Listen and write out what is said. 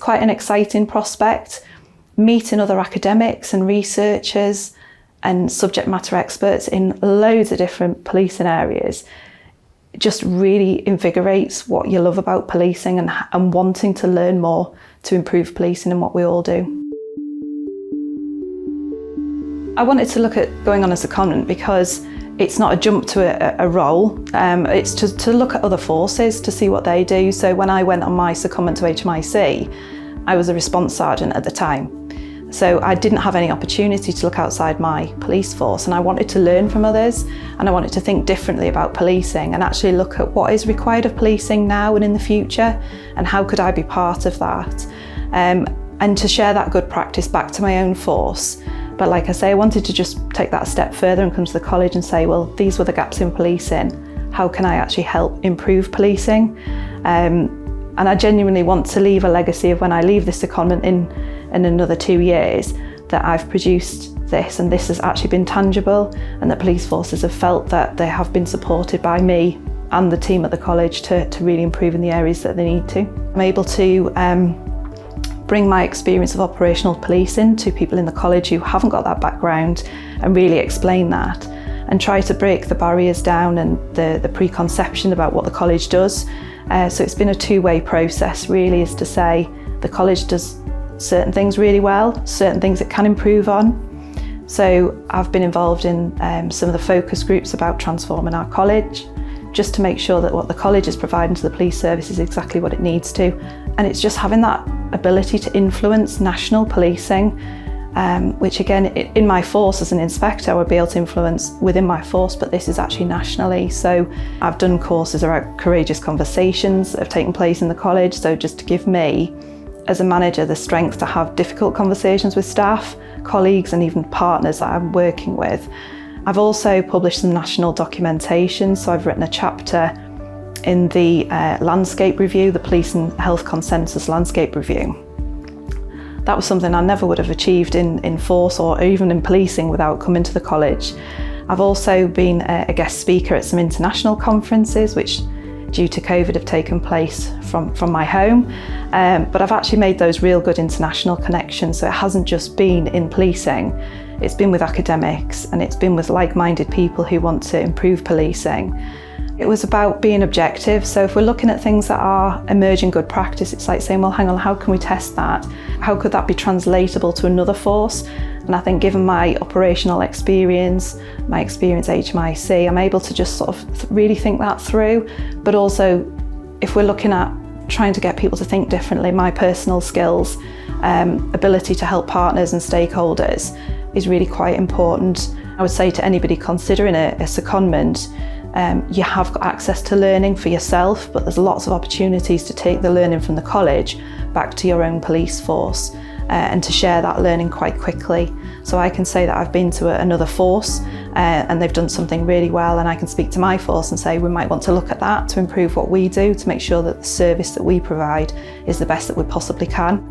quite an exciting prospect. Meeting other academics and researchers and subject matter experts in loads of different policing areas just really invigorates what you love about policing and wanting to learn more to improve policing and what we all do. I wanted to look at going on a secondment because it's not a jump to a role, it's to look at other forces to see what they do. So when I went on my secondment to HMIC, I was a response sergeant at the time. So I didn't have any opportunity to look outside my police force, and I wanted to learn from others, and I wanted to think differently about policing and actually look at what is required of policing now and in the future, and how could I be part of that, and to share that good practice back to my own force. But like I say, I wanted to just take that a step further and come to the college and say, well, these were the gaps in policing. How can I actually help improve policing? And I genuinely want to leave a legacy of when I leave this secondment in another 2 years, that I've produced this and this has actually been tangible, and that police forces have felt that they have been supported by me and the team at the college to really improve in the areas that they need to. I'm able to bring my experience of operational policing to people in the college who haven't got that background and really explain that and try to break the barriers down and the preconception about what the college does. So it's been a two-way process really, is to say the college does certain things really well, certain things it can improve on. So I've been involved in some of the focus groups about transforming our college, just to make sure that what the college is providing to the police service is exactly what it needs to. And it's just having that ability to influence national policing, which again, in my force as an inspector, I would be able to influence within my force, but this is actually nationally. So I've done courses around courageous conversations that have taken place in the college. So just to give me, as a manager, the strength to have difficult conversations with staff, colleagues, and even partners that I'm working with. I've also published some national documentation. So I've written a chapter in the landscape review, the Police and Health Consensus Landscape Review. That was something I never would have achieved in force or even in policing without coming to the college. I've also been a guest speaker at some international conferences, which due to COVID have taken place from my home. But I've actually made those real good international connections. So it hasn't just been in policing, it's been with academics and it's been with like-minded people who want to improve policing. It was about being objective. So if we're looking at things that are emerging good practice, it's like saying, well, hang on, how can we test that? How could that be translatable to another force? And I think given my operational experience, my experience at HMIC, I'm able to just sort of really think that through. But also, if we're looking at trying to get people to think differently, my personal skills, ability to help partners and stakeholders is really quite important. I would say to anybody considering a secondment, you have got access to learning for yourself, but there's lots of opportunities to take the learning from the college back to your own police force and to share that learning quite quickly. So I can say that I've been to another force and they've done something really well, and I can speak to my force and say we might want to look at that to improve what we do, to make sure that the service that we provide is the best that we possibly can.